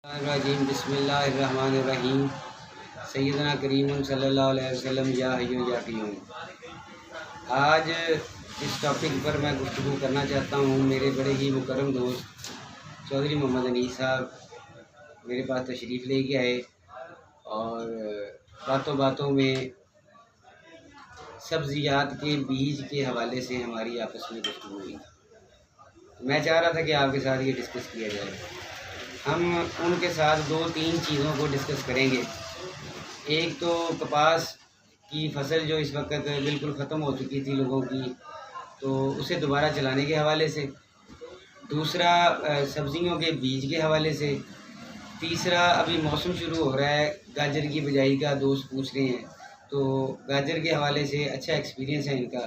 रजीम बिस्मिल्लाहिर्रहमानिर्रहीम सैयदना करीम सल्लल्लाहु अलैहि वसल्लम या हय्यु या क़य्यूम। आज इस टॉपिक पर मैं गुफ्तगू करना चाहता हूँ। मेरे बड़े ही मुकर्रम दोस्त चौधरी मोहम्मद अनीस साहब मेरे पास तशरीफ़ लेके आए और बातों बातों में सब्ज़ियात के बीज के हवाले से हमारी आपस में गुफ्तगू हुई। मैं चाह रहा था कि आपके साथ ये डिस्कस किया जाए। हम उनके साथ दो तीन चीज़ों को डिस्कस करेंगे। एक तो कपास की फसल जो इस वक्त बिल्कुल ख़त्म हो चुकी थी लोगों की, तो उसे दोबारा चलाने के हवाले से। दूसरा सब्ज़ियों के बीज के हवाले से। तीसरा अभी मौसम शुरू हो रहा है, गाजर की बिजाई का दोस्त पूछ रहे हैं, तो गाजर के हवाले से अच्छा एक्सपीरियंस है इनका,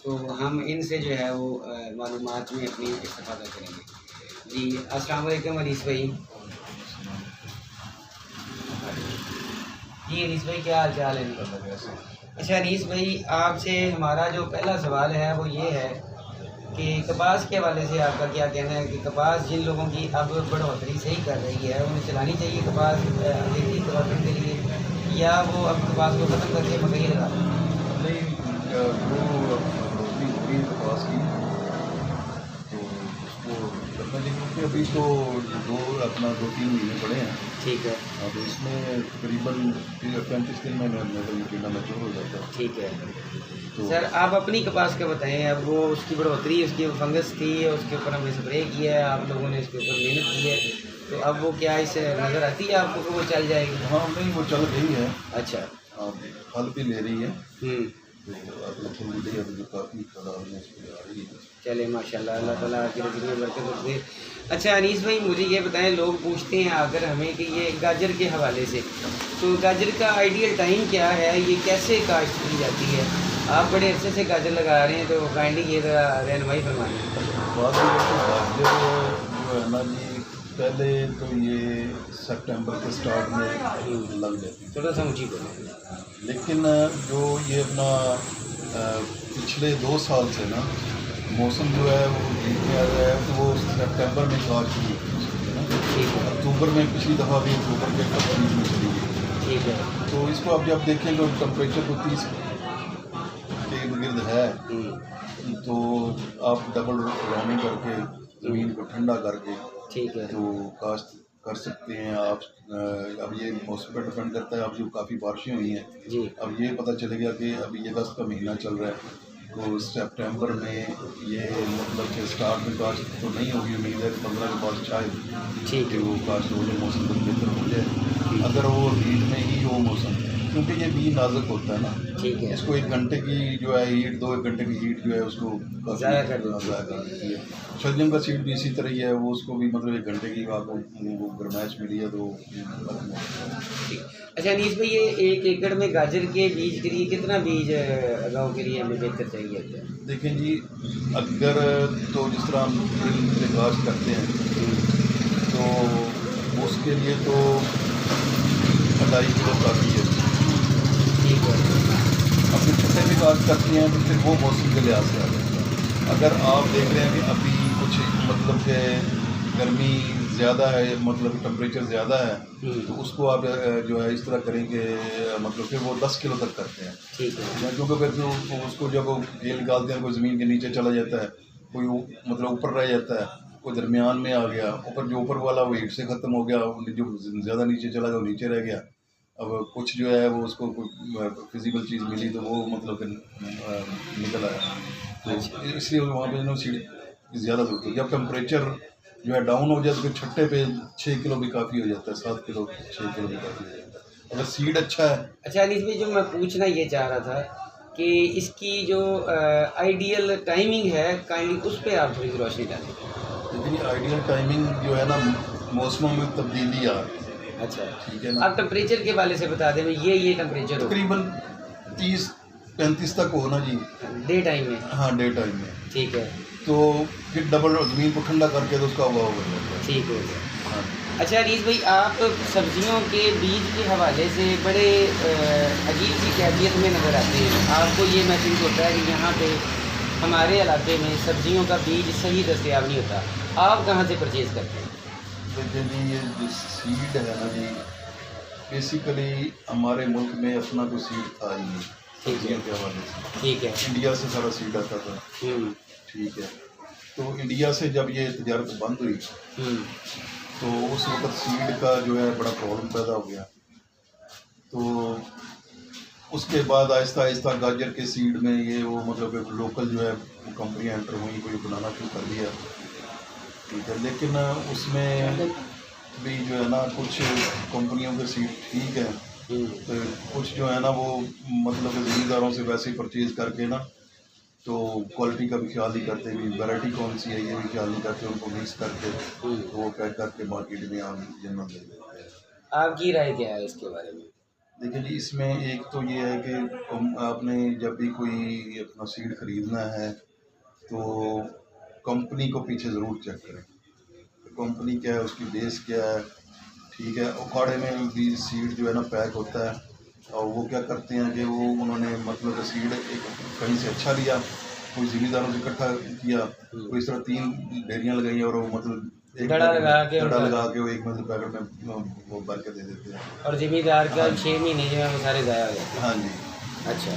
तो हम इनसे जो है वो मालूमात में अपनी इस्तेफ़ादा करेंगे। जी अस्सलाम वालेकुम अनीस भाई। जी अनीस भाई क्या हाल चाल है? अच्छा अनीस भाई, आपसे हमारा जो पहला सवाल है वो ये है कि कपास के हवाले से आपका क्या कहना है कि कपास जिन लोगों की अब बढ़ोतरी सही कर रही है उन्हें चलानी चाहिए कपास खेती उत्पादन के लिए, या वो अब कपास को ख़त्म करके मकई लगा दें? नहीं, वो बढ़ोतरी हो रही है कपास की तो उसको करना चाहिए, क्योंकि अभी तो अपना 2-3 महीने पड़े हैं। ठीक है। अब इसमें तकरीबन 35 दिन में कीड़ा मैच्योर हो जाता है। ठीक है। तो सर आप अपनी कपास का बताएं। अब वो उसकी बढ़ोतरी, उसकी फंगस थी, उसके ऊपर हमने स्प्रे किया है, आप लोगों ने इसके ऊपर मेहनत की है, तो अब वो क्या इसे नज़र आती है आपको कि वो चल जाएगी? हाँ, नहीं वो चल रही है। अच्छा। फल भी ले रही है तो अल्हम्दुलिल्लाह अभी जो काफ़ी तादाद में इसकी आ रही है। चले माशाल्लाह, अल्लाह ताला की रज़्क़ में बरकत दे। अच्छा अनीस भाई मुझे ये बताएं, लोग पूछते हैं आकर हमें कि ये गाजर के हवाले से, तो गाजर का आइडियल टाइम क्या है, ये कैसे काश्त की जाती है? आप बड़े अच्छे से गाजर लगा रहे हैं, तो काइंडली ये ज़रा रहनुमाई फरमाएं। बात ये है कि गाजर जो है ना जी, पहले तो ये सितंबर के स्टार्ट में लग जाती है, थोड़ा सा ऊँची बोलें। लेकिन जो ये अपना पिछले 2 साल से ना मौसम जो है वो बीच में आ रहा है, तो वो सितंबर में काश्त शुरू होती है ना। ठीक है। अक्टूबर में पिछली दफ़ा भी अक्टूबर के बीच में चली गई। ठीक है। तो इसको आप जब देखें तो टेम्परेचर को 30 के गिर्द है, तो आप डबल राउंडिंग करके ज़मीन को ठंडा करके ठीक है। तो काश्त कर सकते हैं आप। अब ये मौसम पर डिपेंड करता है। अब जो काफ़ी बारिशें हुई हैं, जी। अब ये पता चलेगा कि अभी ये अगस्त का महीना चल रहा है, तो सितंबर में ये मतलब कि स्टार्ट में काश्त तो नहीं होगी। उम्मीद है 15 के बाद शायद ठीक है। वो काश्त हो जाए, मौसम कुछ बेहतर हो जाए। अगर वो हीट में ही हो मौसम, क्योंकि ये बीज नाजुक होता है ना, ठीक है। इसको 1 घंटे की जो है हीट, 2-1 घंटे की हीट जो है उसको ज़ाया कर देती है। शलजम का सीड भी इसी तरह ही है, वो उसको भी मतलब 1 घंटे की आपको वो गर्माइश मिली है तो अच्छा अनीस भाई, ये 1 एकड़ में गाजर के बीज के लिए कितना बीज गाँव के लिए हमें बेहतर चाहिए होता है? देखें जी, अगर तो जिस तरह हम से काश्त करते हैं तो उसके लिए तो 2.5 किलो काफ़ी है। ठीक है। अपने छठे में काश्त करते हैं तो फिर वो मौसम के लिहाज से आता है। अगर आप देख रहे हैं कि अभी कुछ मतलब के गर्मी ज़्यादा है, मतलब टेम्परेचर ज़्यादा है, तो उसको आप जो है इस तरह करें कि मतलब फिर वो 10 किलो तक करते हैं। ठीक है। क्योंकि फिर जो उसको जब ये निकालते हैं, कोई ज़मीन के नीचे चला जाता है, कोई मतलब ऊपर रह जाता है, कोई दरमियान में आ गया, ऊपर जो ऊपर वाला वो हीट से ख़त्म हो गया, जो ज़्यादा नीचे चला गया वो नीचे रह गया। अब कुछ जो है वो उसको कोई फिजिबल चीज़ मिली तो वो मतलब निकल आया, तो इसलिए वहाँ पे सीड की ज़्यादा ज़रूरत है। जब टेम्परेचर जो है डाउन हो जाए तो फिर छट्टे पे 6 किलो भी काफ़ी हो जाता है, 7 किलो 6 किलो भी काफ़ी हो जाता है अगर सीड अच्छा है। अच्छा अनीस भाई, जो मैं पूछना ये चाह रहा था कि इसकी जो आइडियल टाइमिंग है, काइंडली उस पर आप थोड़ी रोशनी डालें। लेकिन आइडियल टाइमिंग जो है ना, मौसमों में तब्दीली आ रही है। अच्छा ठीक है ना। आप टेम्परेचर के वाले से बता दें, ये टेम्परेचर हो तकरीबन 30-35 तक हो ना जी, डे टाइम में? हाँ, डे टाइम में। ठीक है। तो फिर डबल ज़मीन को ठंडा करके तो उसका उगाव हो जाता है। ठीक हो गया। हाँ। अच्छा अनीस भाई, आप सब्जियों के बीज के हवाले से बड़े अजीब सी कैफियत में नज़र आते हैं। आपको ये महसूस होता है कि यहाँ पे हमारे इलाके में सब्जियों का बीज सही दस्तयाब नहीं होता। आप कहाँ से परचेज़ करते हैं? देखिए जी, ये जो सीड है ना जी, बेसिकली हमारे मुल्क में अपना कोई सीड था ही नहीं सब्जियों के हवाले से। ठीक है। इंडिया से सारा सीड आता था। ठीक है। तो इंडिया से जब ये तजारत बंद हुई तो उस वक्त सीड का जो है बड़ा प्रॉब्लम पैदा हो गया। तो उसके बाद आहिस्ता आहिस्ता गाजर के सीड में ये वो मतलब एक लोकल जो है कंपनियाँ एंटर हुई, कोई बनाना शुरू कर दिया। ठीक है। लेकिन उसमें भी जो है ना कुछ कंपनियों के सीड ठीक है, तो कुछ जो है ना वो मतलब ज़मींदारों से वैसे ही परचेज़ करके ना तो क्वालिटी का भी ख्याल नहीं करते, भी वैरायटी कौन सी है ये भी ख्याल नहीं करते, उनको मिक्स करके तो वो पैक करके मार्केट में आम जनरल दे देते हैं। आपकी राय क्या है इसके बारे में? देखिए जी, इसमें एक तो ये है कि आपने जब भी कोई अपना सीड खरीदना है तो कंपनी को पीछे ज़रूर चेक करें, कंपनी क्या है, उसकी बेस क्या है। ठीक है। उखाड़े में भी सीड जो है ना पैक होता है, और वो क्या करते हैं कि वो उन्होंने मतलब सीड एक कहीं से अच्छा लिया, कोई ज़मींदारों से इकट्ठा किया, तो इस तरह 3 ढेरियाँ लगाई और वो मतलब एक दड़ा लगा के वो एक मतलब पैकेट में वो भर के दे देते हैं। और ज़मींदार का 6 महीने जो है वो सारे ज़ाया हो जाते हाँ जी। हैं। अच्छा,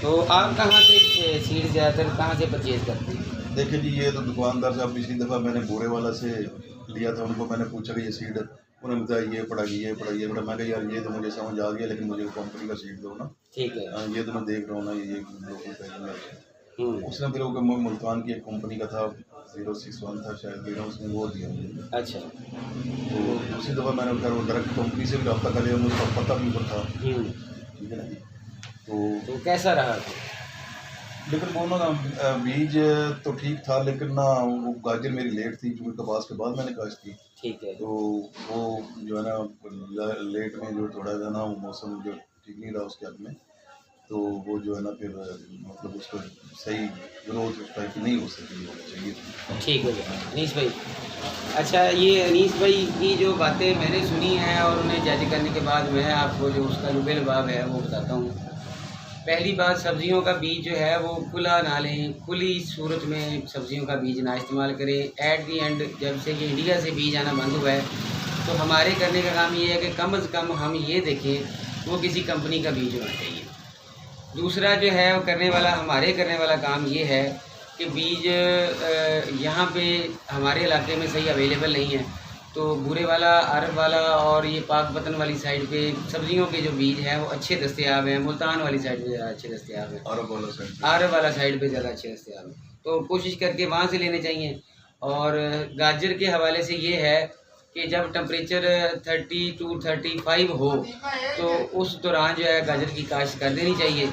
तो आप कहाँ से सीड ज़्यादातर कहाँ से परचेज़ करते हैं? देखिए जी, ये तो दुकानदार साहब पिछली दफ़ा मैंने बोरे वाला से लिया था, उनको मैंने पूछा कि ये सीड, उन्होंने बताया ये पड़ा ये पड़ा ये पड़ा। मैं कहा यार ये तो मुझे समझ आ गया, लेकिन मुझे कंपनी का सीड दो ना। ठीक है। हाँ, ये तो मैं देख रहा हूँ ना, ये लोकल पैकिंग है। उसने फिर वो मुल्तान की एक कंपनी का था, 061 था शायद, मेरा उसने वो दिया मुझे। अच्छा। तो दूसरी दफ़ा मैंने उनका डायरेक्ट कंपनी से भी रब्ता कर लिया, मुझे पता भी ऊपर था। ठीक है ना जी। तो कैसा रहा? लेकिन वो ना बीज तो ठीक था, लेकिन ना वो गाजर मेरी लेट थी क्योंकि कपास के बाद मैंने काश्त की। ठीक है। तो वो जो है ना लेट में जो थोड़ा सा ना वो मौसम जो ठीक नहीं रहा उसके हक में, तो वो जो है ना फिर मतलब उसको सही ग्रोथ उस टाइप की नहीं हो सकी चाहिए। ठीक है अनीस भाई। अच्छा, ये अनीस भाई की जो बातें मैंने सुनी हैं और उन्हें जज करने के बाद मैं आपको जो उसका लुबे लबाब है वो बताता हूँ। पहली बात, सब्जियों का बीज जो है वो खुला ना लें, खुली सूरत में सब्जियों का बीज ना इस्तेमाल करें। एट दी एंड जब से कि इंडिया से बीज आना बंद हुआ है तो हमारे करने का काम ये है कि कम से कम हम ये देखें वो किसी कंपनी का बीज होना चाहिए। दूसरा जो है वो करने वाला काम ये है कि बीज यहाँ पे हमारे इलाके में सही अवेलेबल नहीं है, तो बुरे वाला, अरब वाला और ये पाकपतन वाली साइड पे सब्जियों के जो बीज हैं वो अच्छे दस्तयाब हैं। मुल्तान वाली साइड पे ज़्यादा अच्छे दस्तयाब हैं, अरब वाला साइड पे ज़्यादा अच्छे दस्तयाब हैं, तो कोशिश करके वहाँ से लेने चाहिए। और गाजर के हवाले से ये है कि जब टेम्परेचर 30 to 35 हो तो उस दौरान जो है गाजर की काश्त कर देनी चाहिए।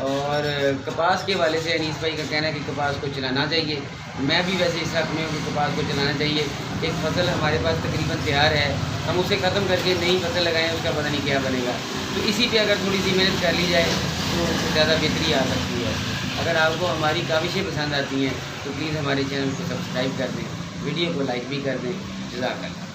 और कपास के वाले से अनीस भाई का कहना है कि कपास को चलाना चाहिए। मैं भी वैसे इस हक़ में हूँ कि कपास को चलाना चाहिए। एक फ़सल हमारे पास तकरीबन तैयार है, हम उसे ख़त्म करके नई फसल लगाएं, उसका पता नहीं क्या बनेगा। तो इसी पे अगर थोड़ी सी मेहनत कर ली जाए तो ज़्यादा बेहतरी आ सकती है। अगर आपको हमारी काविशें पसंद आती हैं तो प्लीज़ हमारे चैनल को सब्सक्राइब कर दें, वीडियो को लाइक भी कर दें। जज़ाकल्लाह।